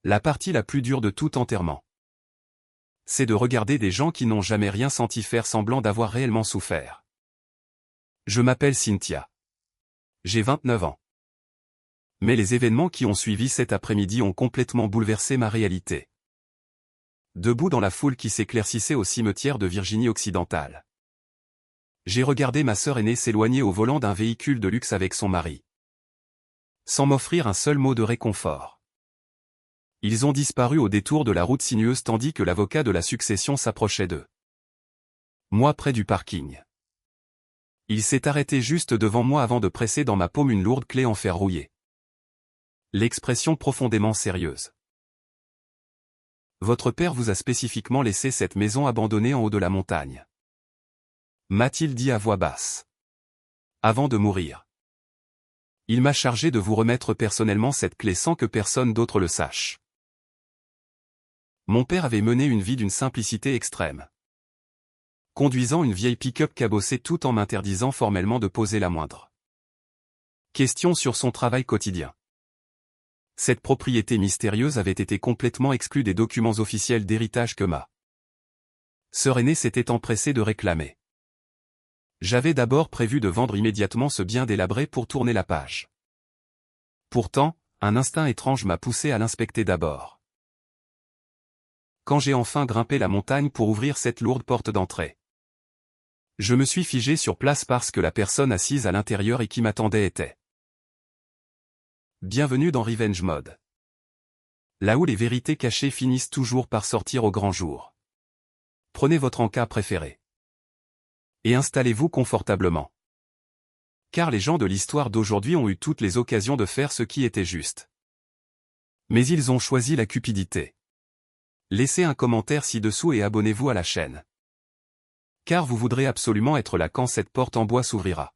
La partie la plus dure de tout enterrement. C'est de regarder des gens qui n'ont jamais rien senti faire semblant d'avoir réellement souffert. Je m'appelle Cynthia. J'ai 29 ans. Mais les événements qui ont suivi cet après-midi ont complètement bouleversé ma réalité. Debout dans la foule qui s'éclaircissait au cimetière de Virginie occidentale. J'ai regardé ma sœur aînée s'éloigner au volant d'un véhicule de luxe avec son mari. Sans m'offrir un seul mot de réconfort. Ils ont disparu au détour de la route sinueuse tandis que l'avocat de la succession s'approchait d'eux. Moi près du parking. Il s'est arrêté juste devant moi avant de presser dans ma paume une lourde clé en fer rouillé. L'expression profondément sérieuse. Votre père vous a spécifiquement laissé cette maison abandonnée en haut de la montagne. M'a-t-il dit à voix basse. Avant de mourir. Il m'a chargé de vous remettre personnellement cette clé sans que personne d'autre le sache. Mon père avait mené une vie d'une simplicité extrême. Conduisant une vieille pick-up cabossée tout en m'interdisant formellement de poser la moindre question sur son travail quotidien. Cette propriété mystérieuse avait été complètement exclue des documents officiels d'héritage que ma sœur aînée s'était empressée de réclamer. J'avais d'abord prévu de vendre immédiatement ce bien délabré pour tourner la page. Pourtant, un instinct étrange m'a poussé à l'inspecter d'abord. Quand j'ai enfin grimpé la montagne pour ouvrir cette lourde porte d'entrée, je me suis figé sur place parce que la personne assise à l'intérieur et qui m'attendait était. Bienvenue dans Revenge Mode. Là où les vérités cachées finissent toujours par sortir au grand jour. Prenez votre encas préféré. Et installez-vous confortablement. Car les gens de l'histoire d'aujourd'hui ont eu toutes les occasions de faire ce qui était juste. Mais ils ont choisi la cupidité. Laissez un commentaire ci-dessous et abonnez-vous à la chaîne. Car vous voudrez absolument être là quand cette porte en bois s'ouvrira.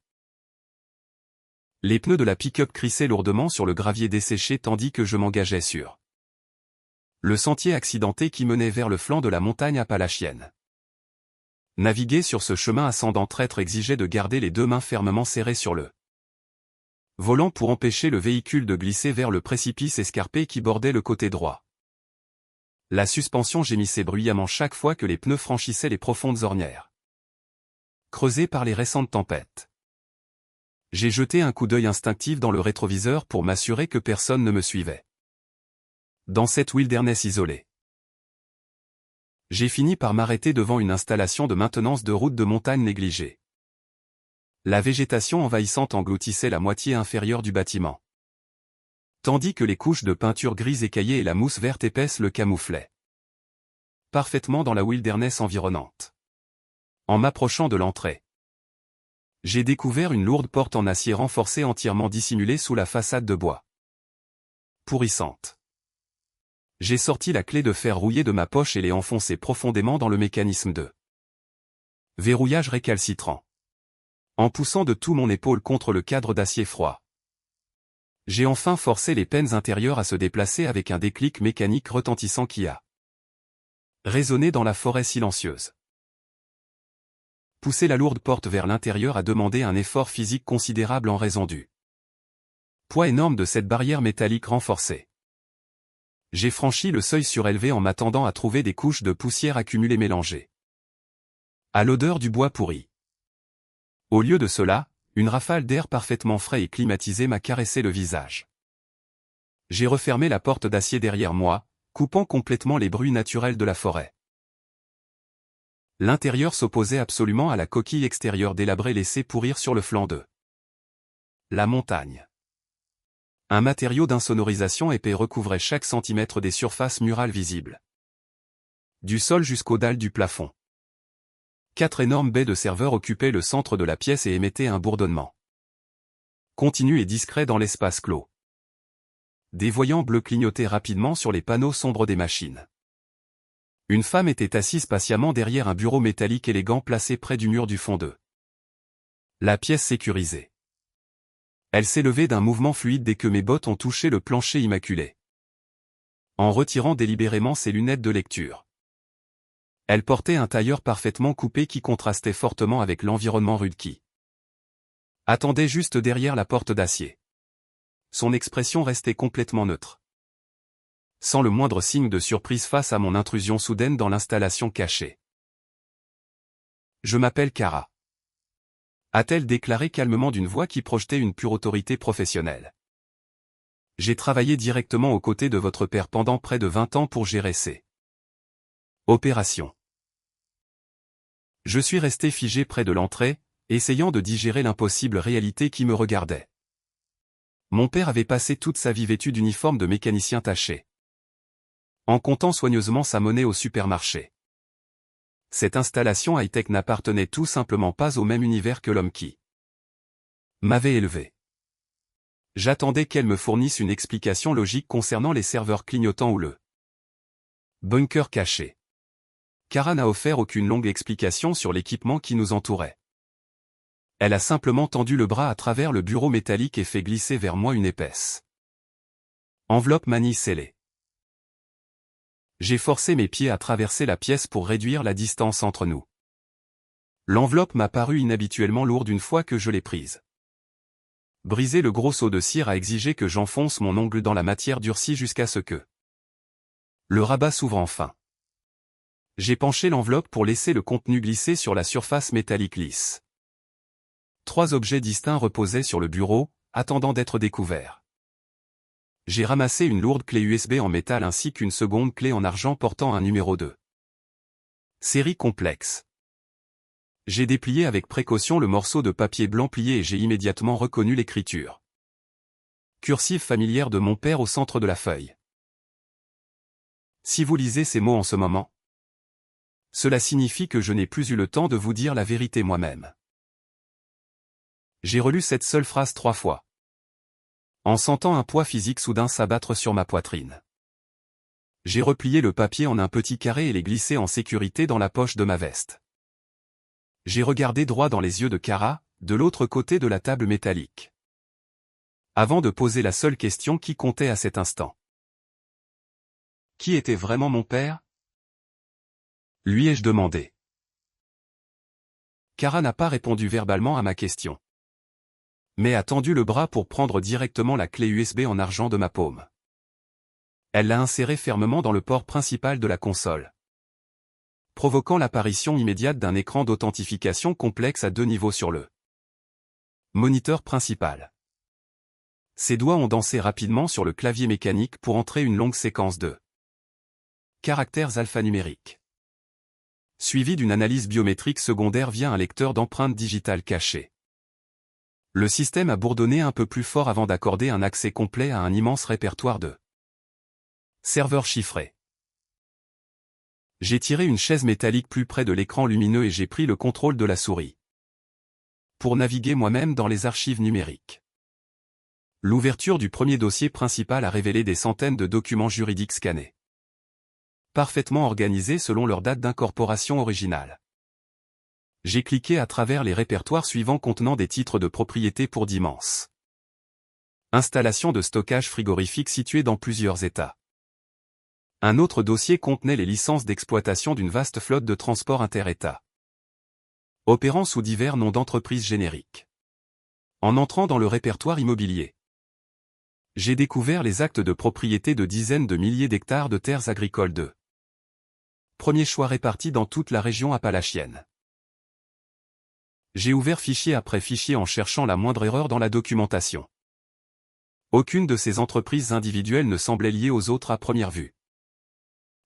Les pneus de la pick-up crissaient lourdement sur le gravier desséché tandis que je m'engageais sur le sentier accidenté qui menait vers le flanc de la montagne appalachienne. Naviguer sur ce chemin ascendant traître exigeait de garder les deux mains fermement serrées sur le volant pour empêcher le véhicule de glisser vers le précipice escarpé qui bordait le côté droit. La suspension gémissait bruyamment chaque fois que les pneus franchissaient les profondes ornières creusées par les récentes tempêtes. J'ai jeté un coup d'œil instinctif dans le rétroviseur pour m'assurer que personne ne me suivait. Dans cette wilderness isolée. J'ai fini par m'arrêter devant une installation de maintenance de route de montagne négligée. La végétation envahissante engloutissait la moitié inférieure du bâtiment. Tandis que les couches de peinture grise écaillée et la mousse verte épaisse le camouflaient. Parfaitement dans la wilderness environnante. En m'approchant de l'entrée, j'ai découvert une lourde porte en acier renforcé entièrement dissimulée sous la façade de bois. Pourrissante. J'ai sorti la clé de fer rouillée de ma poche et l'ai enfoncée profondément dans le mécanisme de verrouillage récalcitrant. En poussant de tout mon épaule contre le cadre d'acier froid. J'ai enfin forcé les peines intérieures à se déplacer avec un déclic mécanique retentissant qui a résonné dans la forêt silencieuse. Pousser la lourde porte vers l'intérieur a demandé un effort physique considérable en raison du poids énorme de cette barrière métallique renforcée. J'ai franchi le seuil surélevé en m'attendant à trouver des couches de poussière accumulées mélangées à l'odeur du bois pourri. Au lieu de cela, une rafale d'air parfaitement frais et climatisé m'a caressé le visage. J'ai refermé la porte d'acier derrière moi, coupant complètement les bruits naturels de la forêt. L'intérieur s'opposait absolument à la coquille extérieure délabrée laissée pourrir sur le flanc de la montagne. Un matériau d'insonorisation épais recouvrait chaque centimètre des surfaces murales visibles. Du sol jusqu'aux dalles du plafond. 4 énormes baies de serveurs occupaient le centre de la pièce et émettaient un bourdonnement continu et discret dans l'espace clos. Des voyants bleus clignotaient rapidement sur les panneaux sombres des machines. Une femme était assise patiemment derrière un bureau métallique élégant placé près du mur du fond de la pièce sécurisée. Elle s'est levée d'un mouvement fluide dès que mes bottes ont touché le plancher immaculé. En retirant délibérément ses lunettes de lecture. Elle portait un tailleur parfaitement coupé qui contrastait fortement avec l'environnement rude qui attendait juste derrière la porte d'acier. Son expression restait complètement neutre. sans le moindre signe de surprise face à mon intrusion soudaine dans l'installation cachée. Je m'appelle Kara. A-t-elle déclaré calmement d'une voix qui projetait une pure autorité professionnelle. J'ai travaillé directement aux côtés de votre père pendant près de 20 ans pour gérer ces opérations. Je suis resté figé près de l'entrée, essayant de digérer l'impossible réalité qui me regardait. Mon père avait passé toute sa vie vêtu d'uniforme de mécanicien taché, en comptant soigneusement sa monnaie au supermarché. Cette installation high-tech n'appartenait tout simplement pas au même univers que l'homme qui m'avait élevé. J'attendais qu'elle me fournisse une explication logique concernant les serveurs clignotants ou le bunker caché. Kara n'a offert aucune longue explication sur l'équipement qui nous entourait. Elle a simplement tendu le bras à travers le bureau métallique et fait glisser vers moi une épaisse enveloppe manille scellée. J'ai forcé mes pieds à traverser la pièce pour réduire la distance entre nous. L'enveloppe m'a paru inhabituellement lourde une fois que je l'ai prise. Briser le gros seau de cire a exigé que j'enfonce mon ongle dans la matière durcie jusqu'à ce que le rabat s'ouvre enfin. J'ai penché l'enveloppe pour laisser le contenu glisser sur la surface métallique lisse. 3 objets distincts reposaient sur le bureau, attendant d'être découverts. J'ai ramassé une lourde clé USB en métal ainsi qu'une seconde clé en argent portant un numéro de série complexe. J'ai déplié avec précaution le morceau de papier blanc plié et j'ai immédiatement reconnu l'écriture cursive familière de mon père au centre de la feuille. Si vous lisez ces mots en ce moment, cela signifie que je n'ai plus eu le temps de vous dire la vérité moi-même. J'ai relu cette seule phrase 3 fois, en sentant un poids physique soudain s'abattre sur ma poitrine. J'ai replié le papier en un petit carré et l'ai glissé en sécurité dans la poche de ma veste. J'ai regardé droit dans les yeux de Kara, de l'autre côté de la table métallique, avant de poser la seule question qui comptait à cet instant. Qui était vraiment mon père ? Lui ai-je demandé. Kara n'a pas répondu verbalement à ma question, mais a tendu le bras pour prendre directement la clé USB en argent de ma paume. Elle l'a insérée fermement dans le port principal de la console, provoquant l'apparition immédiate d'un écran d'authentification complexe à 2 niveaux sur le moniteur principal. Ses doigts ont dansé rapidement sur le clavier mécanique pour entrer une longue séquence de caractères alphanumériques, suivie d'une analyse biométrique secondaire via un lecteur d'empreintes digitales caché. Le système a bourdonné un peu plus fort avant d'accorder un accès complet à un immense répertoire de serveurs chiffrés. J'ai tiré une chaise métallique plus près de l'écran lumineux et j'ai pris le contrôle de la souris pour naviguer moi-même dans les archives numériques. L'ouverture du premier dossier principal a révélé des centaines de documents juridiques scannés, parfaitement organisés selon leur date d'incorporation originale. J'ai cliqué à travers les répertoires suivants contenant des titres de propriété pour d'immenses installations de stockage frigorifique situées dans plusieurs États. Un autre dossier contenait les licences d'exploitation d'une vaste flotte de transport inter-États, opérant sous divers noms d'entreprises génériques. En entrant dans le répertoire immobilier, j'ai découvert les actes de propriété de dizaines de milliers d'hectares de terres agricoles de premier choix répartis dans toute la région appalachienne. J'ai ouvert fichier après fichier en cherchant la moindre erreur dans la documentation. Aucune de ces entreprises individuelles ne semblait liée aux autres à première vue,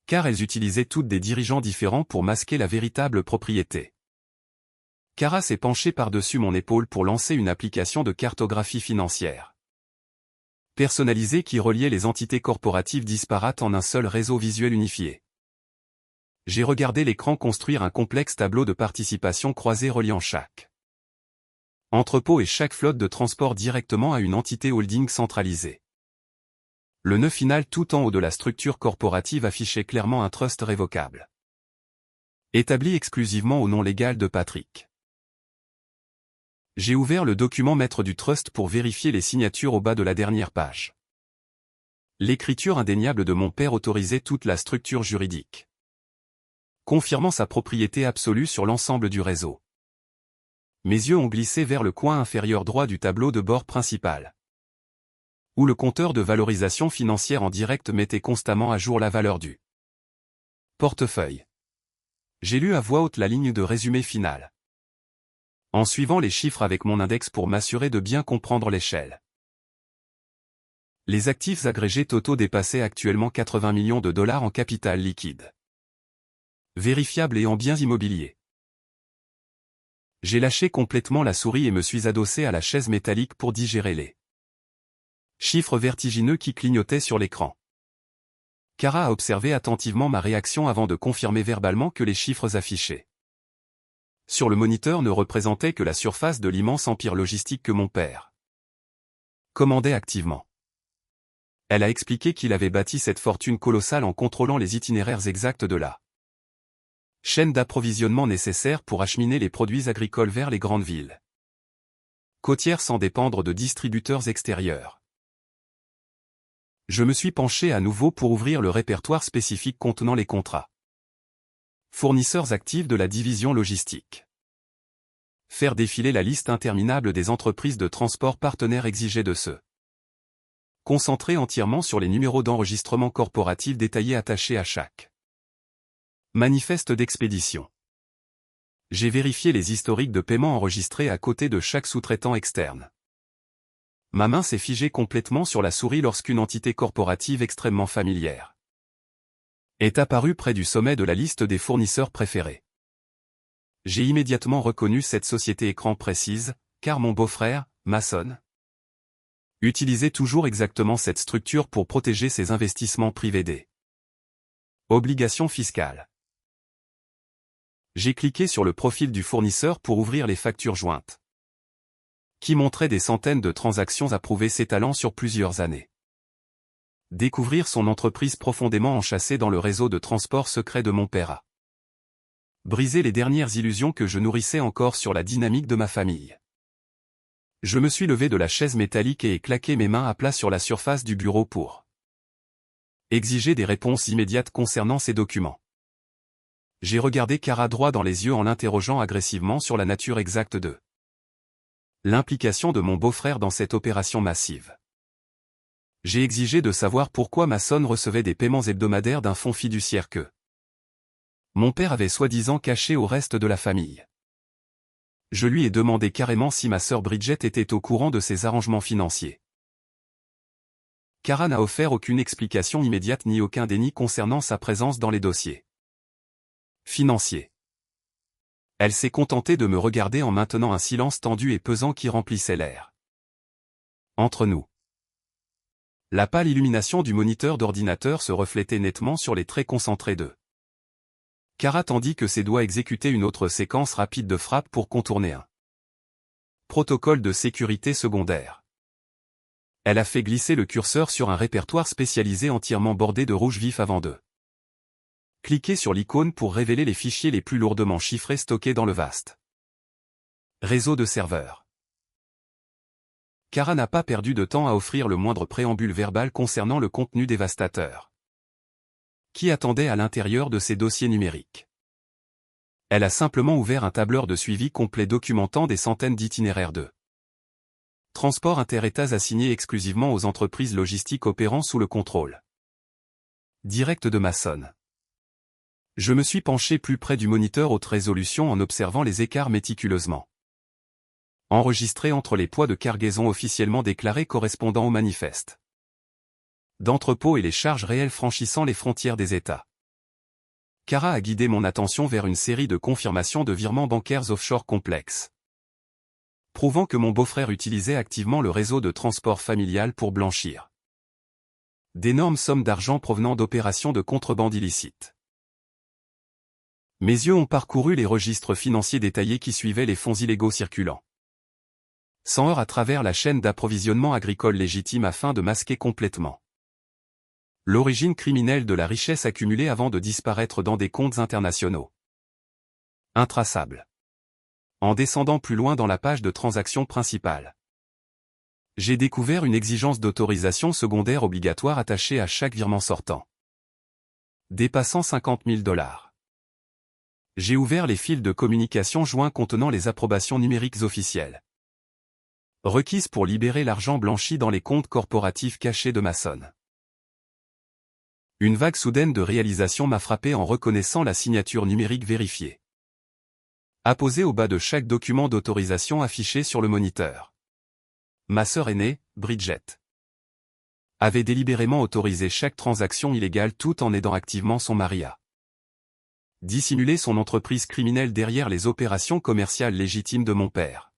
car elles utilisaient toutes des dirigeants différents pour masquer la véritable propriété. Kara s'est penché par-dessus mon épaule pour lancer une application de cartographie financière personnalisée qui reliait les entités corporatives disparates en un seul réseau visuel unifié. J'ai regardé l'écran construire un complexe tableau de participation croisée reliant chaque entrepôt et chaque flotte de transport directement à une entité holding centralisée. Le nœud final tout en haut de la structure corporative affichait clairement un trust révocable, établi exclusivement au nom légal de Patrick. J'ai ouvert le document maître du trust pour vérifier les signatures au bas de la dernière page. L'écriture indéniable de mon père autorisait toute la structure juridique, confirmant sa propriété absolue sur l'ensemble du réseau. Mes yeux ont glissé vers le coin inférieur droit du tableau de bord principal, où le compteur de valorisation financière en direct mettait constamment à jour la valeur du portefeuille. J'ai lu à voix haute la ligne de résumé final, en suivant les chiffres avec mon index pour m'assurer de bien comprendre l'échelle. Les actifs agrégés totaux dépassaient actuellement 80 millions de dollars en capital liquide, vérifiable et en biens immobiliers. J'ai lâché complètement la souris et me suis adossé à la chaise métallique pour digérer les chiffres vertigineux qui clignotaient sur l'écran. Kara a observé attentivement ma réaction avant de confirmer verbalement que les chiffres affichés sur le moniteur ne représentaient que la surface de l'immense empire logistique que mon père commandait activement. Elle a expliqué qu'il avait bâti cette fortune colossale en contrôlant les itinéraires exacts de la chaîne d'approvisionnement nécessaire pour acheminer les produits agricoles vers les grandes villes côtières sans dépendre de distributeurs extérieurs. Je me suis penché à nouveau pour ouvrir le répertoire spécifique contenant les contrats fournisseurs actifs de la division logistique. Faire défiler la liste interminable des entreprises de transport partenaires exigées de se concentrer entièrement sur les numéros d'enregistrement corporatif détaillés attachés à chaque manifeste d'expédition. J'ai vérifié les historiques de paiement enregistrés à côté de chaque sous-traitant externe. Ma main s'est figée complètement sur la souris lorsqu'une entité corporative extrêmement familière est apparue près du sommet de la liste des fournisseurs préférés. J'ai immédiatement reconnu cette société écran précise, car mon beau-frère, Mason, utilisait toujours exactement cette structure pour protéger ses investissements privés des obligations fiscales. J'ai cliqué sur le profil du fournisseur pour ouvrir les factures jointes, qui montraient des centaines de transactions approuvées s'étalant sur plusieurs années. Découvrir son entreprise profondément enchâssée dans le réseau de transport secret de mon père a brisé les dernières illusions que je nourrissais encore sur la dynamique de ma famille. Je me suis levé de la chaise métallique et ai claqué mes mains à plat sur la surface du bureau pour exiger des réponses immédiates concernant ces documents. J'ai regardé Kara droit dans les yeux en l'interrogeant agressivement sur la nature exacte de l'implication de mon beau-frère dans cette opération massive. J'ai exigé de savoir pourquoi Mason recevait des paiements hebdomadaires d'un fonds fiduciaire que mon père avait soi-disant caché au reste de la famille. Je lui ai demandé carrément si ma sœur Bridget était au courant de ces arrangements financiers. Kara n'a offert aucune explication immédiate ni aucun déni concernant sa présence dans les dossiers financiers. Elle s'est contentée de me regarder en maintenant un silence tendu et pesant qui remplissait l'air. Entre nous. La pâle illumination du moniteur d'ordinateur se reflétait nettement sur les traits concentrés de Kara tandis que ses doigts exécutaient une autre séquence rapide de frappe pour contourner un protocole de sécurité secondaire. Elle a fait glisser le curseur sur un répertoire spécialisé entièrement bordé de rouge vif avant de cliquer sur l'icône pour révéler les fichiers les plus lourdement chiffrés stockés dans le vaste réseau de serveurs. Kara n'a pas perdu de temps à offrir le moindre préambule verbal concernant le contenu dévastateur qui attendait à l'intérieur de ces dossiers numériques. Elle a simplement ouvert un tableur de suivi complet documentant des centaines d'itinéraires de transport inter-États assignés exclusivement aux entreprises logistiques opérant sous le contrôle direct de Mason. Je me suis penché plus près du moniteur haute résolution en observant les écarts méticuleusement enregistrés entre les poids de cargaison officiellement déclarés correspondant au manifeste d'entrepôt et les charges réelles franchissant les frontières des États. Kara a guidé mon attention vers une série de confirmations de virements bancaires offshore complexes, prouvant que mon beau-frère utilisait activement le réseau de transport familial pour blanchir d'énormes sommes d'argent provenant d'opérations de contrebande illicites. Mes yeux ont parcouru les registres financiers détaillés qui suivaient les fonds illégaux circulants sans heurts à travers la chaîne d'approvisionnement agricole légitime afin de masquer complètement l'origine criminelle de la richesse accumulée avant de disparaître dans des comptes internationaux intraçables. En descendant plus loin dans la page de transactions principales, j'ai découvert une exigence d'autorisation secondaire obligatoire attachée à chaque virement sortant, dépassant 50 000 $. J'ai ouvert les fils de communication joints contenant les approbations numériques officielles, Requise pour libérer l'argent blanchi dans les comptes corporatifs cachés de Mason. Une vague soudaine de réalisation m'a frappé en reconnaissant la signature numérique vérifiée, apposée au bas de chaque document d'autorisation affiché sur le moniteur. Ma sœur aînée, Bridget, avait délibérément autorisé chaque transaction illégale tout en aidant activement son mari à dissimuler son entreprise criminelle derrière les opérations commerciales légitimes de mon père.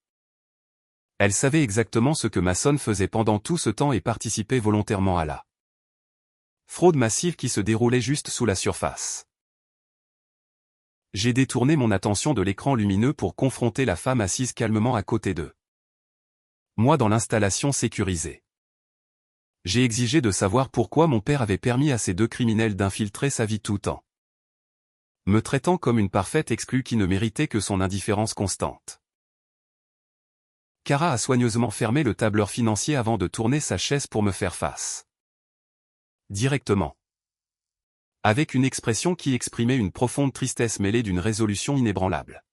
Elle savait exactement ce que Mason faisait pendant tout ce temps et participait volontairement à la fraude massive qui se déroulait juste sous la surface. J'ai détourné mon attention de l'écran lumineux pour confronter la femme assise calmement à côté d'eux. Moi dans l'installation sécurisée. J'ai exigé de savoir pourquoi mon père avait permis à ces deux criminels d'infiltrer sa vie tout en me traitant comme une parfaite exclue qui ne méritait que son indifférence constante. Kara a soigneusement fermé le tableur financier avant de tourner sa chaise pour me faire face. Directement. Avec une expression qui exprimait une profonde tristesse mêlée d'une résolution inébranlable.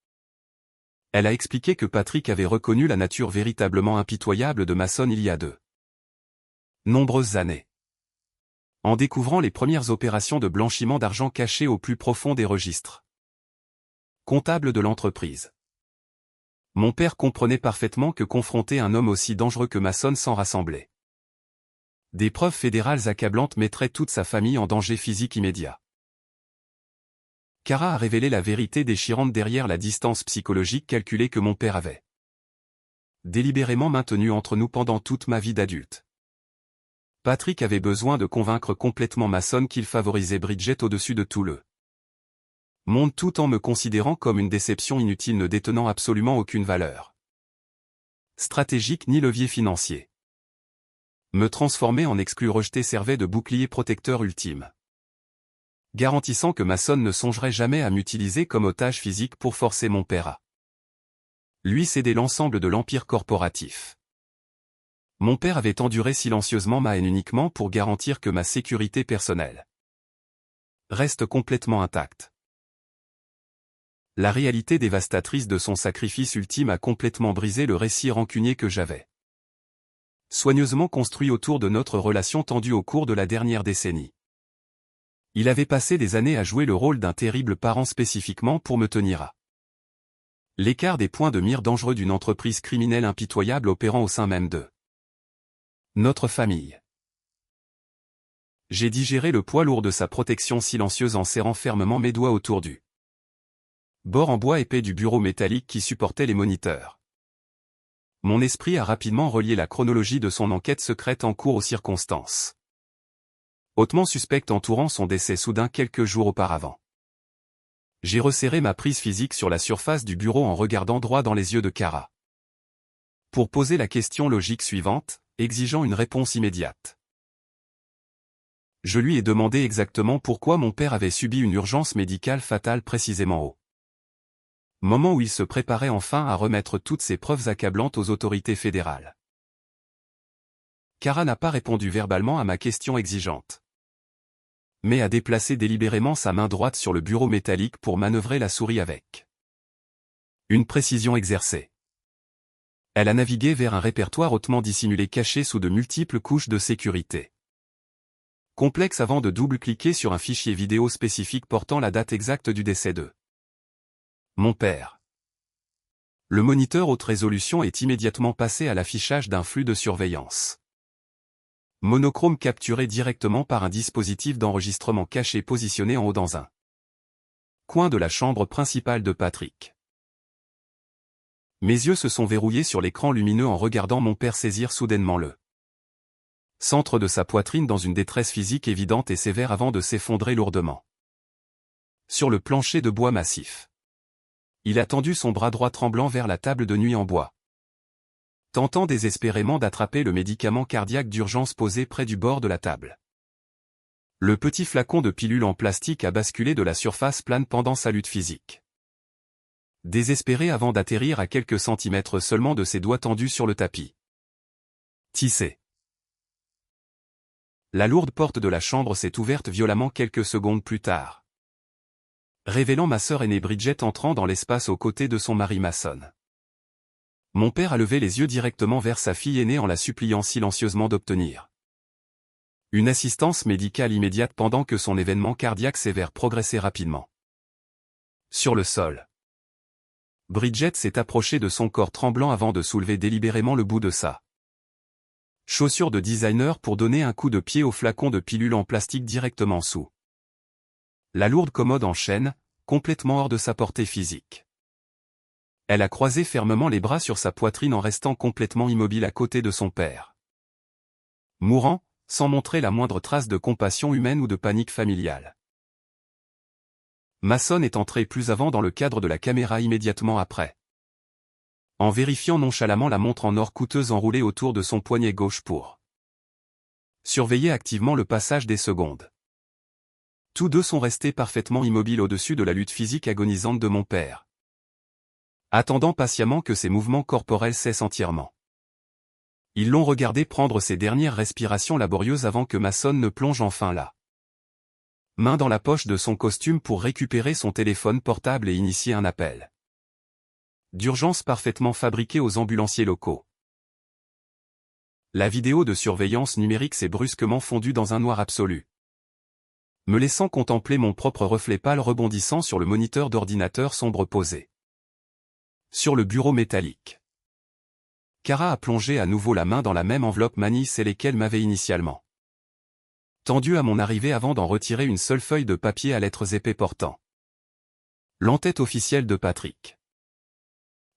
Elle a expliqué que Patrick avait reconnu la nature véritablement impitoyable de Mason il y a de nombreuses années. En découvrant les premières opérations de blanchiment d'argent cachées au plus profond des registres comptables de l'entreprise. Mon père comprenait parfaitement que confronter un homme aussi dangereux que Mason sans rassembler des preuves fédérales accablantes mettrait toute sa famille en danger physique immédiat. Kara a révélé la vérité déchirante derrière la distance psychologique calculée que mon père avait délibérément maintenue entre nous pendant toute ma vie d'adulte. Patrick avait besoin de convaincre complètement Mason qu'il favorisait Bridget au-dessus de tout le monde tout en me considérant comme une déception inutile ne détenant absolument aucune valeur stratégique ni levier financier. Me transformer en exclu rejeté servait de bouclier protecteur ultime, garantissant que Mason ne songerait jamais à m'utiliser comme otage physique pour forcer mon père à lui céder l'ensemble de l'empire corporatif. Mon père avait enduré silencieusement ma haine uniquement pour garantir que ma sécurité personnelle reste complètement intacte. La réalité dévastatrice de son sacrifice ultime a complètement brisé le récit rancunier que j'avais soigneusement construit autour de notre relation tendue au cours de la dernière décennie. Il avait passé des années à jouer le rôle d'un terrible parent spécifiquement pour me tenir à l'écart des points de mire dangereux d'une entreprise criminelle impitoyable opérant au sein même de notre famille. J'ai digéré le poids lourd de sa protection silencieuse en serrant fermement mes doigts autour du bord en bois épais du bureau métallique qui supportait les moniteurs. Mon esprit a rapidement relié la chronologie de son enquête secrète en cours aux circonstances hautement suspectes entourant son décès soudain quelques jours auparavant. J'ai resserré ma prise physique sur la surface du bureau en regardant droit dans les yeux de Kara, pour poser la question logique suivante, exigeant une réponse immédiate. Je lui ai demandé exactement pourquoi mon père avait subi une urgence médicale fatale précisément au moment où il se préparait enfin à remettre toutes ces preuves accablantes aux autorités fédérales. Kara n'a pas répondu verbalement à ma question exigeante, mais a déplacé délibérément sa main droite sur le bureau métallique pour manœuvrer la souris avec une précision exercée. Elle a navigué vers un répertoire hautement dissimulé caché sous de multiples couches de sécurité complexe avant de double-cliquer sur un fichier vidéo spécifique portant la date exacte du décès de mon père. Le moniteur haute résolution est immédiatement passé à l'affichage d'un flux de surveillance monochrome capturé directement par un dispositif d'enregistrement caché positionné en haut dans un coin de la chambre principale de Patrick. Mes yeux se sont verrouillés sur l'écran lumineux en regardant mon père saisir soudainement le centre de sa poitrine dans une détresse physique évidente et sévère avant de s'effondrer lourdement sur le plancher de bois massif. Il a tendu son bras droit tremblant vers la table de nuit en bois, tentant désespérément d'attraper le médicament cardiaque d'urgence posé près du bord de la table. Le petit flacon de pilule en plastique a basculé de la surface plane pendant sa lutte physique. Désespéré avant d'atterrir à quelques centimètres seulement de ses doigts tendus sur le tapis. Tissé. La lourde porte de la chambre s'est ouverte violemment quelques secondes plus tard, révélant ma sœur aînée Bridget entrant dans l'espace aux côtés de son mari Mason. Mon père a levé les yeux directement vers sa fille aînée en la suppliant silencieusement d'obtenir une assistance médicale immédiate pendant que son événement cardiaque sévère progressait rapidement. Sur le sol, Bridget s'est approchée de son corps tremblant avant de soulever délibérément le bout de sa chaussure de designer pour donner un coup de pied au flacon de pilule en plastique directement sous la lourde commode en chêne, complètement hors de sa portée physique. Elle a croisé fermement les bras sur sa poitrine en restant complètement immobile à côté de son père, mourant, sans montrer la moindre trace de compassion humaine ou de panique familiale. Mason est entré plus avant dans le cadre de la caméra immédiatement après, en vérifiant nonchalamment la montre en or coûteuse enroulée autour de son poignet gauche pour surveiller activement le passage des secondes. Tous deux sont restés parfaitement immobiles au-dessus de la lutte physique agonisante de mon père, attendant patiemment que ses mouvements corporels cessent entièrement. Ils l'ont regardé prendre ses dernières respirations laborieuses avant que Mason ne plonge enfin la main dans la poche de son costume pour récupérer son téléphone portable et initier un appel d'urgence parfaitement fabriqué aux ambulanciers locaux. La vidéo de surveillance numérique s'est brusquement fondue dans un noir absolu, me laissant contempler mon propre reflet pâle rebondissant sur le moniteur d'ordinateur sombre posé sur le bureau métallique. Kara a plongé à nouveau la main dans la même enveloppe manille celle qu'elle m'avait initialement tendue à mon arrivée avant d'en retirer une seule feuille de papier à lettres épais portant l'entête officielle de Patrick.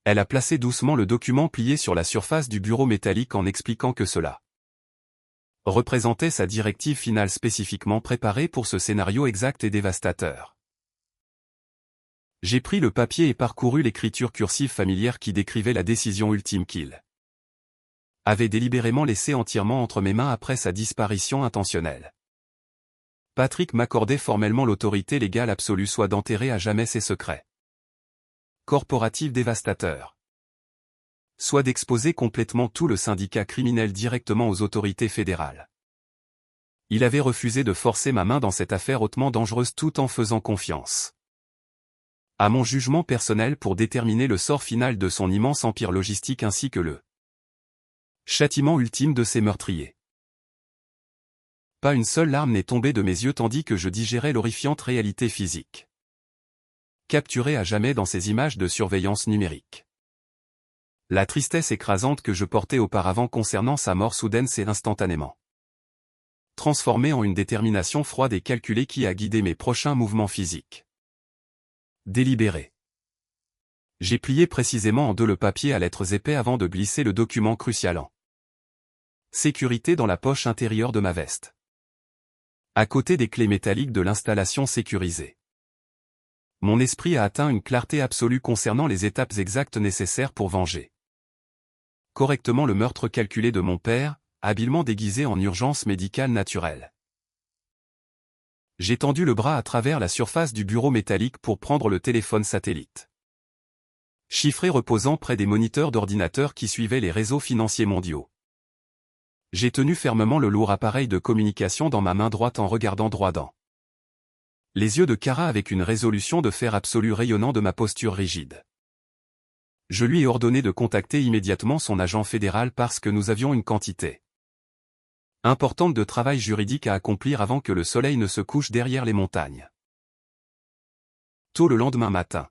Elle a placé doucement le document plié sur la surface du bureau métallique en expliquant que cela représentait sa directive finale spécifiquement préparée pour ce scénario exact et dévastateur. J'ai pris le papier et parcouru l'écriture cursive familière qui décrivait la décision ultime qu'il avait délibérément laissée entièrement entre mes mains après sa disparition intentionnelle. Patrick m'accordait formellement l'autorité légale absolue soit d'enterrer à jamais ses secrets corporatifs dévastateurs, soit d'exposer complètement tout le syndicat criminel directement aux autorités fédérales. Il avait refusé de forcer ma main dans cette affaire hautement dangereuse tout en faisant confiance à mon jugement personnel pour déterminer le sort final de son immense empire logistique ainsi que le châtiment ultime de ses meurtriers. Pas une seule larme n'est tombée de mes yeux tandis que je digérais l'horrifiante réalité physique capturée à jamais dans ces images de surveillance numérique. La tristesse écrasante que je portais auparavant concernant sa mort soudaine s'est instantanément transformée en une détermination froide et calculée qui a guidé mes prochains mouvements physiques. Délibéré. J'ai plié précisément en deux le papier à lettres épais avant de glisser le document crucial en sécurité dans la poche intérieure de ma veste, à côté des clés métalliques de l'installation sécurisée. Mon esprit a atteint une clarté absolue concernant les étapes exactes nécessaires pour venger correctement le meurtre calculé de mon père, habilement déguisé en urgence médicale naturelle. J'ai tendu le bras à travers la surface du bureau métallique pour prendre le téléphone satellite chiffré reposant près des moniteurs d'ordinateur qui suivaient les réseaux financiers mondiaux. J'ai tenu fermement le lourd appareil de communication dans ma main droite en regardant droit dans les yeux de Kara avec une résolution de fer absolu rayonnant de ma posture rigide. Je lui ai ordonné de contacter immédiatement son agent fédéral parce que nous avions une quantité importante de travail juridique à accomplir avant que le soleil ne se couche derrière les montagnes. Tôt le lendemain matin,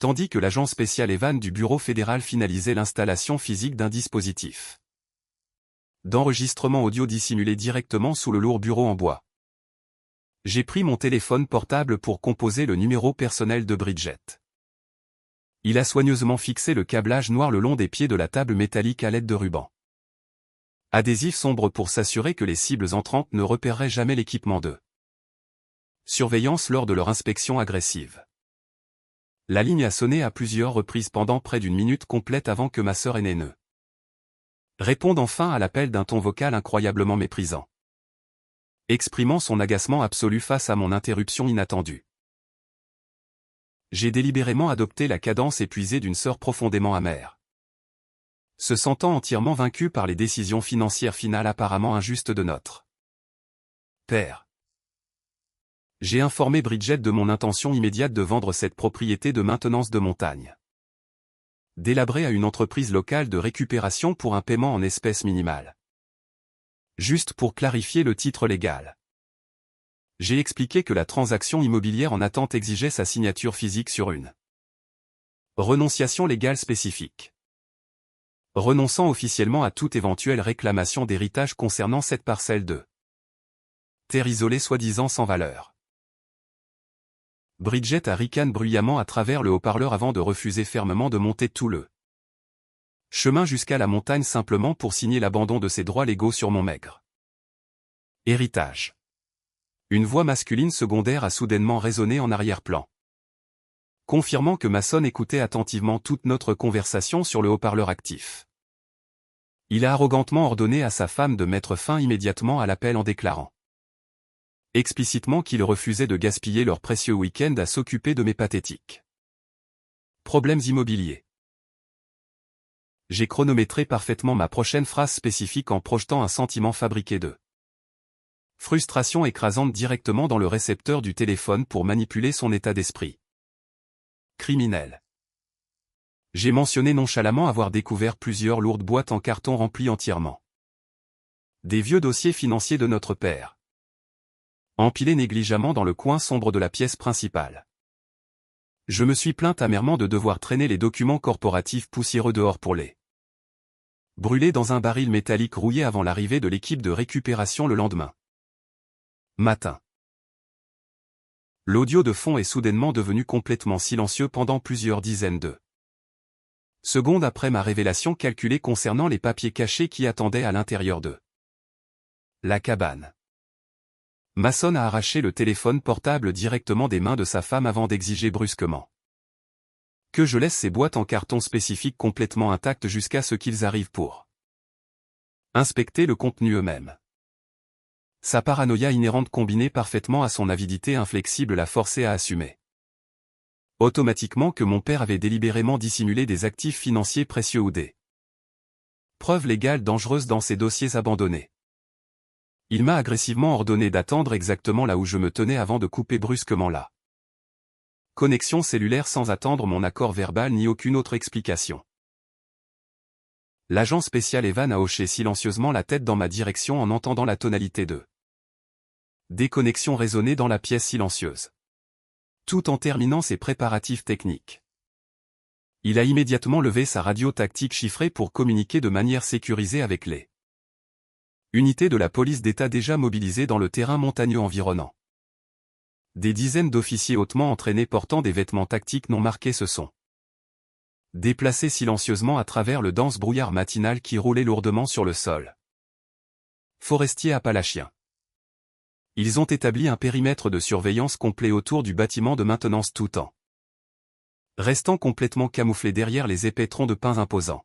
tandis que l'agent spécial Evan du bureau fédéral finalisait l'installation physique d'un dispositif d'enregistrement audio dissimulé directement sous le lourd bureau en bois, j'ai pris mon téléphone portable pour composer le numéro personnel de Bridget. Il a soigneusement fixé le câblage noir le long des pieds de la table métallique à l'aide de rubans adhésifs sombres pour s'assurer que les cibles entrantes ne repéreraient jamais l'équipement de surveillance lors de leur inspection agressive. La ligne a sonné à plusieurs reprises pendant près d'une minute complète avant que ma sœur aînée ne réponde enfin à l'appel d'un ton vocal incroyablement méprisant, exprimant son agacement absolu face à mon interruption inattendue. J'ai délibérément adopté la cadence épuisée d'une sœur profondément amère, se sentant entièrement vaincue par les décisions financières finales apparemment injustes de notre père. J'ai informé Bridget de mon intention immédiate de vendre cette propriété de maintenance de montagne Délabré à une entreprise locale de récupération pour un paiement en espèces minimales. Juste pour clarifier le titre légal. J'ai expliqué que la transaction immobilière en attente exigeait sa signature physique sur une renonciation légale spécifique. Renonçant officiellement à toute éventuelle réclamation d'héritage concernant cette parcelle de terre isolée soi-disant sans valeur. Bridget a ricané bruyamment à travers le haut-parleur avant de refuser fermement de monter tout le chemin jusqu'à la montagne simplement pour signer l'abandon de ses droits légaux sur mon maigre héritage. Une voix masculine secondaire a soudainement résonné en arrière-plan, confirmant que Mason écoutait attentivement toute notre conversation sur le haut-parleur actif. Il a arrogantement ordonné à sa femme de mettre fin immédiatement à l'appel en déclarant explicitement qu'il refusait de gaspiller leur précieux week-end à s'occuper de mes pathétiques problèmes immobiliers. J'ai chronométré parfaitement ma prochaine phrase spécifique en projetant un sentiment fabriqué de frustration écrasante directement dans le récepteur du téléphone pour manipuler son état d'esprit criminel. J'ai mentionné nonchalamment avoir découvert plusieurs lourdes boîtes en carton remplies entièrement des vieux dossiers financiers de notre père, empilés négligemment dans le coin sombre de la pièce principale. Je me suis plaint amèrement de devoir traîner les documents corporatifs poussiéreux dehors pour les brûler dans un baril métallique rouillé avant l'arrivée de l'équipe de récupération le lendemain matin. L'audio de fond est soudainement devenu complètement silencieux pendant plusieurs dizaines de secondes après ma révélation calculée concernant les papiers cachés qui attendaient à l'intérieur de la cabane. Mason a arraché le téléphone portable directement des mains de sa femme avant d'exiger brusquement que je laisse ces boîtes en carton spécifiques complètement intactes jusqu'à ce qu'ils arrivent pour inspecter le contenu eux-mêmes. Sa paranoïa inhérente combinée parfaitement à son avidité inflexible l'a forcé à assumer automatiquement que mon père avait délibérément dissimulé des actifs financiers précieux ou des preuves légales dangereuses dans ses dossiers abandonnés. Il m'a agressivement ordonné d'attendre exactement là où je me tenais avant de couper brusquement la connexion cellulaire sans attendre mon accord verbal ni aucune autre explication. L'agent spécial Evan a hoché silencieusement la tête dans ma direction en entendant la tonalité de déconnexion résonner dans la pièce silencieuse, tout en terminant ses préparatifs techniques. Il a immédiatement levé sa radio tactique chiffrée pour communiquer de manière sécurisée avec les unités de la police d'État déjà mobilisées dans le terrain montagneux environnant. Des dizaines d'officiers hautement entraînés portant des vêtements tactiques non marqués se sont déplacés silencieusement à travers le dense brouillard matinal qui roulait lourdement sur le sol forestier appalachien. Ils ont établi un périmètre de surveillance complet autour du bâtiment de maintenance tout en restant complètement camouflés derrière les épais troncs de pins imposants.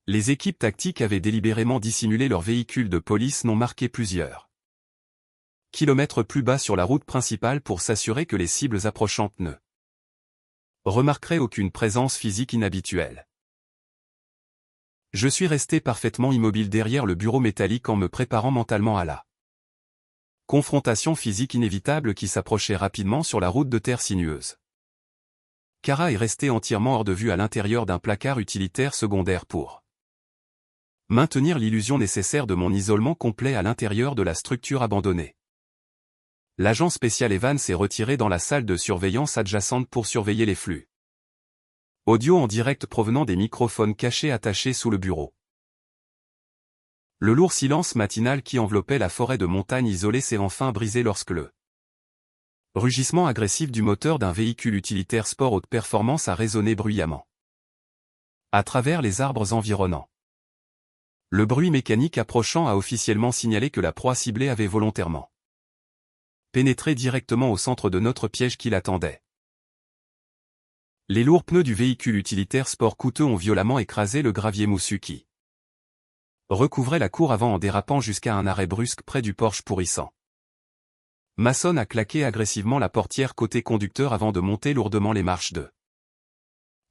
Les équipes tactiques avaient délibérément dissimulé leurs véhicules de police non marqués plusieurs kilomètres plus bas sur la route principale pour s'assurer que les cibles approchantes ne remarqueraient aucune présence physique inhabituelle. Je suis resté parfaitement immobile derrière le bureau métallique en me préparant mentalement à la confrontation physique inévitable qui s'approchait rapidement sur la route de terre sinueuse. Kara est restée entièrement hors de vue à l'intérieur d'un placard utilitaire secondaire pour maintenir l'illusion nécessaire de mon isolement complet à l'intérieur de la structure abandonnée. L'agent spécial Evan s'est retiré dans la salle de surveillance adjacente pour surveiller les flux audio en direct provenant des microphones cachés attachés sous le bureau. Le lourd silence matinal qui enveloppait la forêt de montagnes isolée s'est enfin brisé lorsque le rugissement agressif du moteur d'un véhicule utilitaire sport haute performance a résonné bruyamment à travers les arbres environnants. Le bruit mécanique approchant a officiellement signalé que la proie ciblée avait volontairement pénétré directement au centre de notre piège qui l'attendait. Les lourds pneus du véhicule utilitaire sport coûteux ont violemment écrasé le gravier moussu qui recouvrait la cour avant en dérapant jusqu'à un arrêt brusque près du Porsche pourrissant. Mason a claqué agressivement la portière côté conducteur avant de monter lourdement les marches de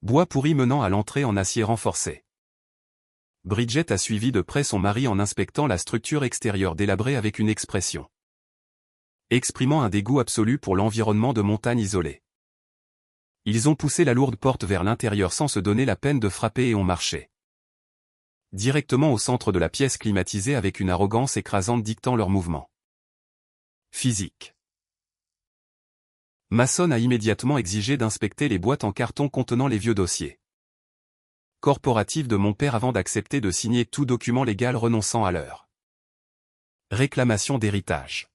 bois pourri menant à l'entrée en acier renforcé. Bridget a suivi de près son mari en inspectant la structure extérieure délabrée avec une expression exprimant un dégoût absolu pour l'environnement de montagne isolée. Ils ont poussé la lourde porte vers l'intérieur sans se donner la peine de frapper et ont marché directement au centre de la pièce climatisée avec une arrogance écrasante dictant leurs mouvements. Physique. Mason a immédiatement exigé d'inspecter les boîtes en carton contenant les vieux dossiers corporatifs de mon père avant d'accepter de signer tout document légal renonçant à leur réclamation d'héritage.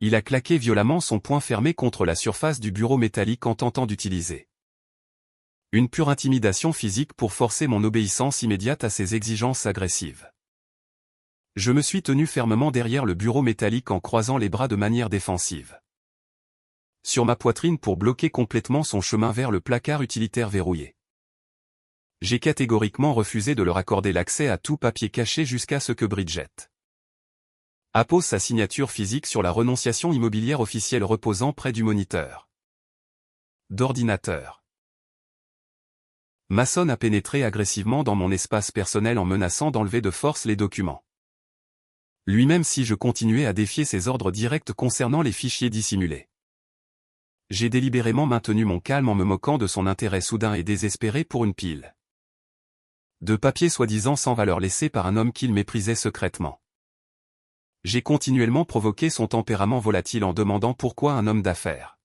Il a claqué violemment son poing fermé contre la surface du bureau métallique en tentant d'utiliser une pure intimidation physique pour forcer mon obéissance immédiate à ses exigences agressives. Je me suis tenu fermement derrière le bureau métallique en croisant les bras de manière défensive sur ma poitrine pour bloquer complètement son chemin vers le placard utilitaire verrouillé. J'ai catégoriquement refusé de leur accorder l'accès à tout papier caché jusqu'à ce que Bridget appose sa signature physique sur la renonciation immobilière officielle reposant près du moniteur d'ordinateur. Mason a pénétré agressivement dans mon espace personnel en menaçant d'enlever de force les documents. Lui-même si je continuais à défier ses ordres directs concernant les fichiers dissimulés. J'ai délibérément maintenu mon calme en me moquant de son intérêt soudain et désespéré pour une pile de papier soi-disant sans valeur laissé par un homme qu'il méprisait secrètement. J'ai continuellement provoqué son tempérament volatile en demandant pourquoi un homme d'affaires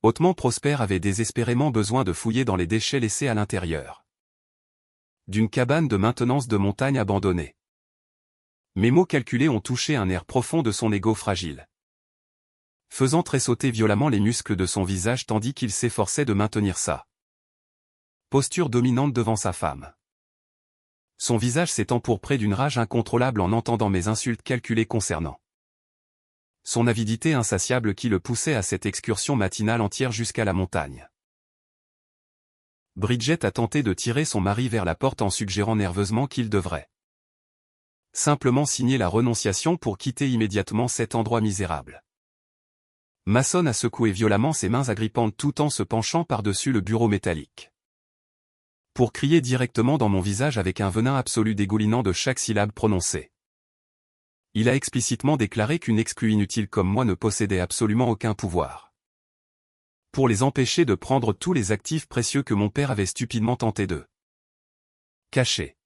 hautement prospère avait désespérément besoin de fouiller dans les déchets laissés à l'intérieur d'une cabane de maintenance de montagne abandonnée. Mes mots calculés ont touché un air profond de son ego fragile, faisant tressauter violemment les muscles de son visage tandis qu'il s'efforçait de maintenir sa posture dominante devant sa femme. Son visage s'est empourpré d'une rage incontrôlable en entendant mes insultes calculées concernant son avidité insatiable qui le poussait à cette excursion matinale entière jusqu'à la montagne. Bridget a tenté de tirer son mari vers la porte en suggérant nerveusement qu'il devrait simplement signer la renonciation pour quitter immédiatement cet endroit misérable. Mason a secoué violemment ses mains agrippantes tout en se penchant par-dessus le bureau métallique pour crier directement dans mon visage avec un venin absolu dégoulinant de chaque syllabe prononcée. Il a explicitement déclaré qu'une exclue inutile comme moi ne possédait absolument aucun pouvoir pour les empêcher de prendre tous les actifs précieux que mon père avait stupidement tenté de cacher.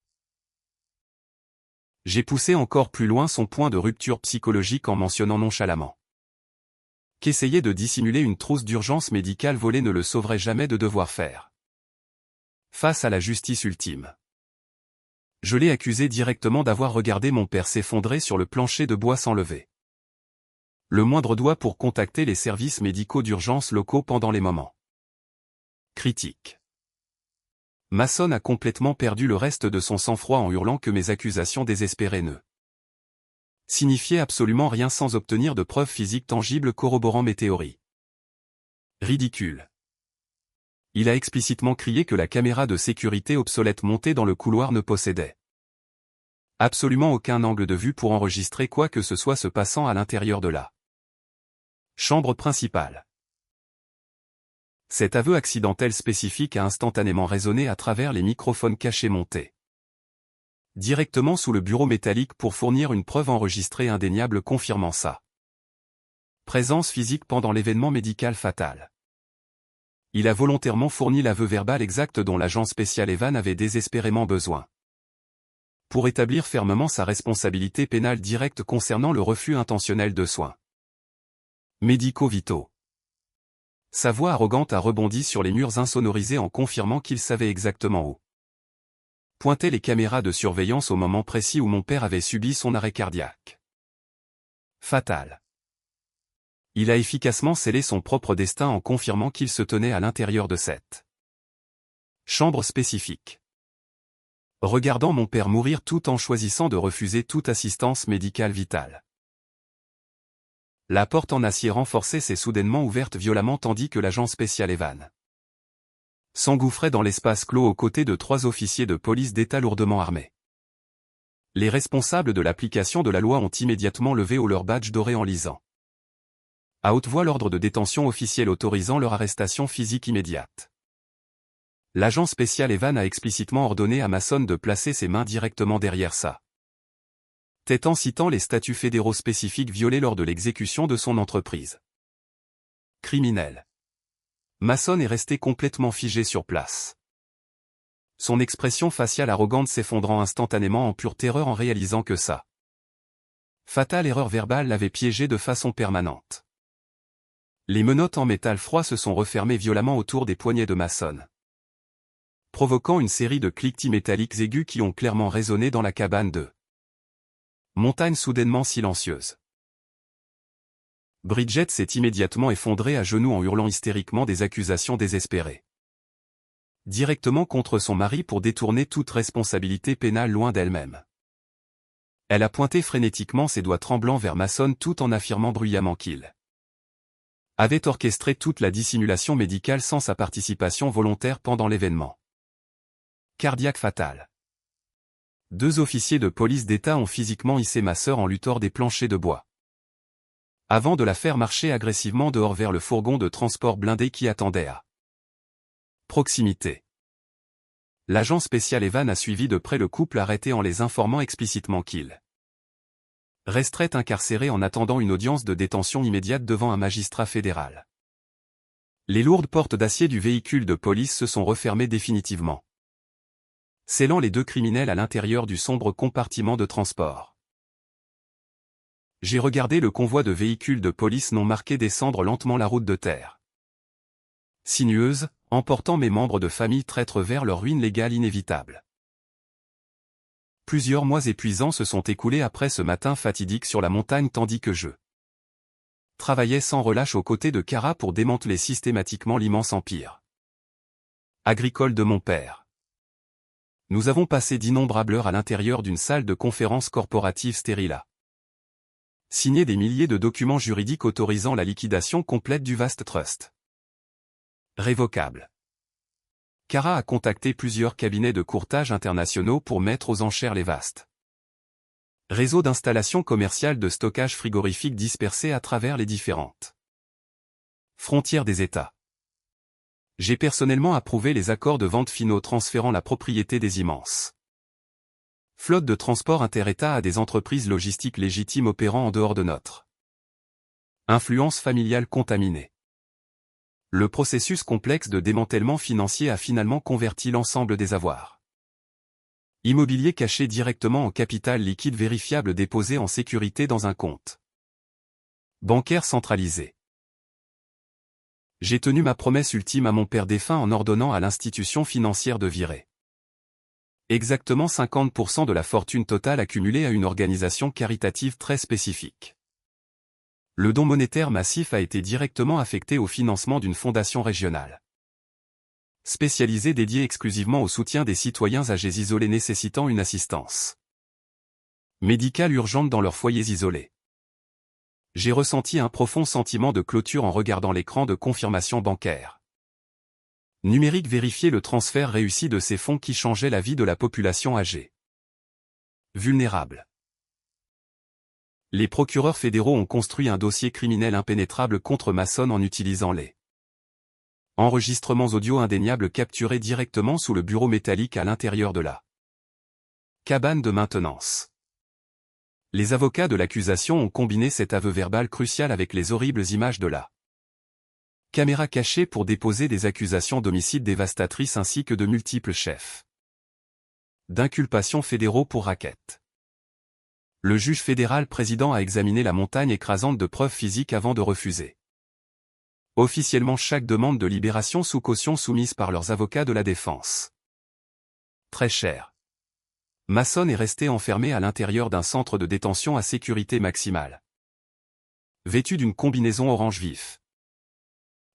J'ai poussé encore plus loin son point de rupture psychologique en mentionnant nonchalamment qu'essayer de dissimuler une trousse d'urgence médicale volée ne le sauverait jamais de devoir faire face à la justice ultime. Je l'ai accusé directement d'avoir regardé mon père s'effondrer sur le plancher de bois sans lever le moindre doigt pour contacter les services médicaux d'urgence locaux pendant les moments critiques. Mason a complètement perdu le reste de son sang-froid en hurlant que mes accusations désespérées ne signifiaient absolument rien sans obtenir de preuves physiques tangibles corroborant mes théories. Ridicule. Il a explicitement crié que la caméra de sécurité obsolète montée dans le couloir ne possédait absolument aucun angle de vue pour enregistrer quoi que ce soit se passant à l'intérieur de la chambre principale. Cet aveu accidentel spécifique a instantanément résonné à travers les microphones cachés montés directement sous le bureau métallique pour fournir une preuve enregistrée indéniable confirmant sa présence physique pendant l'événement médical fatal. Il a volontairement fourni l'aveu verbal exact dont l'agent spécial Evan avait désespérément besoin pour établir fermement sa responsabilité pénale directe concernant le refus intentionnel de soins médicaux vitaux. Sa voix arrogante a rebondi sur les murs insonorisés en confirmant qu'il savait exactement où pointaient les caméras de surveillance au moment précis où mon père avait subi son arrêt cardiaque fatal. Il a efficacement scellé son propre destin en confirmant qu'il se tenait à l'intérieur de cette chambre spécifique, regardant mon père mourir tout en choisissant de refuser toute assistance médicale vitale. La porte en acier renforcé s'est soudainement ouverte violemment tandis que l'agent spécial Evan s'engouffrait dans l'espace clos aux côtés de 3 officiers de police d'État lourdement armés. Les responsables de l'application de la loi ont immédiatement levé haut leur badge doré en lisant à haute voix l'ordre de détention officiel autorisant leur arrestation physique immédiate. L'agent spécial Evan a explicitement ordonné à Mason de placer ses mains directement derrière sa tête en citant les statuts fédéraux spécifiques violés lors de l'exécution de son entreprise criminelle. Mason est resté complètement figé sur place. Son expression faciale arrogante s'effondrant instantanément en pure terreur en réalisant que sa fatale erreur verbale l'avait piégé de façon permanente. Les menottes en métal froid se sont refermées violemment autour des poignets de Mason, provoquant une série de cliquetis métalliques aigus qui ont clairement résonné dans la cabane de montagne soudainement silencieuse. Bridget s'est immédiatement effondrée à genoux en hurlant hystériquement des accusations désespérées directement contre son mari pour détourner toute responsabilité pénale loin d'elle-même. Elle a pointé frénétiquement ses doigts tremblants vers Mason tout en affirmant bruyamment qu'il avait orchestré toute la dissimulation médicale sans sa participation volontaire pendant l'événement cardiaque fatal. 2 officiers de police d'État ont physiquement hissé ma sœur en lui tord des planchers de bois, avant de la faire marcher agressivement dehors vers le fourgon de transport blindé qui attendait à proximité. L'agent spécial Evan a suivi de près le couple arrêté en les informant explicitement qu'il resterait incarcéré en attendant une audience de détention immédiate devant un magistrat fédéral. Les lourdes portes d'acier du véhicule de police se sont refermées définitivement, scellant les 2 criminels à l'intérieur du sombre compartiment de transport. J'ai regardé le convoi de véhicules de police non marqués descendre lentement la route de terre sinueuse, emportant mes membres de famille traîtres vers leur ruine légale inévitable. Plusieurs mois épuisants se sont écoulés après ce matin fatidique sur la montagne tandis que je travaillais sans relâche aux côtés de Kara pour démanteler systématiquement l'immense empire agricole de mon père. Nous avons passé d'innombrables heures à l'intérieur d'une salle de conférence corporative stérile à signer des milliers de documents juridiques autorisant la liquidation complète du vaste trust révocable. Kara a contacté plusieurs cabinets de courtage internationaux pour mettre aux enchères les vastes réseaux d'installations commerciales de stockage frigorifique dispersés à travers les différentes frontières des États. J'ai personnellement approuvé les accords de vente finaux transférant la propriété des immenses flottes de transport inter-États à des entreprises logistiques légitimes opérant en dehors de notre influence familiale contaminée. Le processus complexe de démantèlement financier a finalement converti l'ensemble des avoirs immobiliers cachés directement en capital liquide vérifiable déposé en sécurité dans un compte bancaire centralisé. J'ai tenu ma promesse ultime à mon père défunt en ordonnant à l'institution financière de virer exactement 50% de la fortune totale accumulée à une organisation caritative très spécifique. Le don monétaire massif a été directement affecté au financement d'une fondation régionale spécialisée dédiée exclusivement au soutien des citoyens âgés isolés nécessitant une assistance médicale urgente dans leurs foyers isolés. J'ai ressenti un profond sentiment de clôture en regardant l'écran de confirmation bancaire numérique vérifier le transfert réussi de ces fonds qui changeaient la vie de la population âgée vulnérable. Les procureurs fédéraux ont construit un dossier criminel impénétrable contre Mason en utilisant les enregistrements audio indéniables capturés directement sous le bureau métallique à l'intérieur de la cabane de maintenance. Les avocats de l'accusation ont combiné cet aveu verbal crucial avec les horribles images de la caméra cachée pour déposer des accusations d'homicide dévastatrices ainsi que de multiples chefs d'inculpation fédéraux pour racket. Le juge fédéral président a examiné la montagne écrasante de preuves physiques avant de refuser officiellement chaque demande de libération sous caution soumise par leurs avocats de la défense. Très cher. Mason est resté enfermé à l'intérieur d'un centre de détention à sécurité maximale, vêtu d'une combinaison orange vif,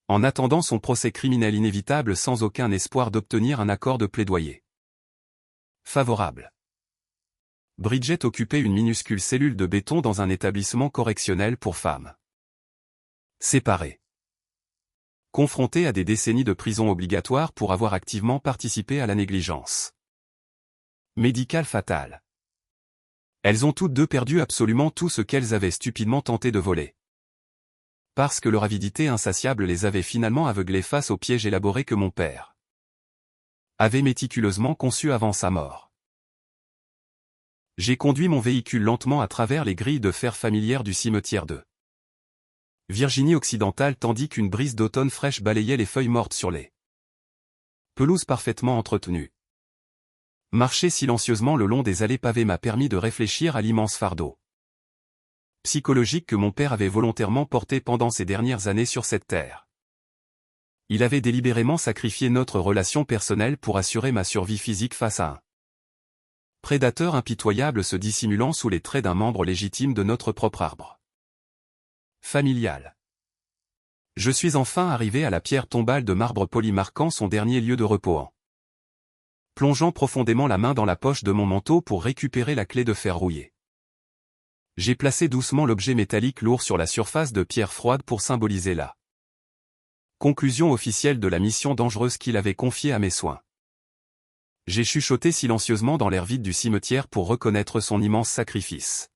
en attendant son procès criminel inévitable sans aucun espoir d'obtenir un accord de plaidoyer favorable. Bridget occupait une minuscule cellule de béton dans un établissement correctionnel pour femmes séparées, confrontées à des décennies de prison obligatoire pour avoir activement participé à la négligence médicale fatale. Elles ont toutes 2 perdu absolument tout ce qu'elles avaient stupidement tenté de voler, parce que leur avidité insatiable les avait finalement aveuglées face au piège élaboré que mon père avait méticuleusement conçu avant sa mort. J'ai conduit mon véhicule lentement à travers les grilles de fer familières du cimetière de Virginie occidentale tandis qu'une brise d'automne fraîche balayait les feuilles mortes sur les pelouses parfaitement entretenues. Marcher silencieusement le long des allées pavées m'a permis de réfléchir à l'immense fardeau psychologique que mon père avait volontairement porté pendant ces dernières années sur cette terre. Il avait délibérément sacrifié notre relation personnelle pour assurer ma survie physique face à un prédateur impitoyable se dissimulant sous les traits d'un membre légitime de notre propre arbre familial. Je suis enfin arrivé à la pierre tombale de marbre poli marquant son dernier lieu de repos en plongeant profondément la main dans la poche de mon manteau pour récupérer la clé de fer rouillée. J'ai placé doucement l'objet métallique lourd sur la surface de pierre froide pour symboliser la conclusion officielle de la mission dangereuse qu'il avait confiée à mes soins. J'ai chuchoté silencieusement dans l'air vide du cimetière pour reconnaître son immense sacrifice,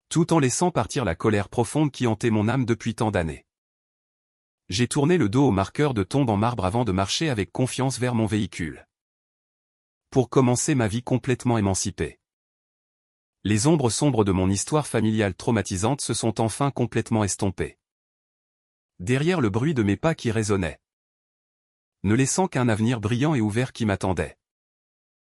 tout en laissant partir la colère profonde qui hantait mon âme depuis tant d'années. J'ai tourné le dos au marqueur de tombe en marbre avant de marcher avec confiance vers mon véhicule, pour commencer ma vie complètement émancipée. Les ombres sombres de mon histoire familiale traumatisante se sont enfin complètement estompées. Derrière le bruit de mes pas qui résonnaient, ne laissant qu'un avenir brillant et ouvert qui m'attendait.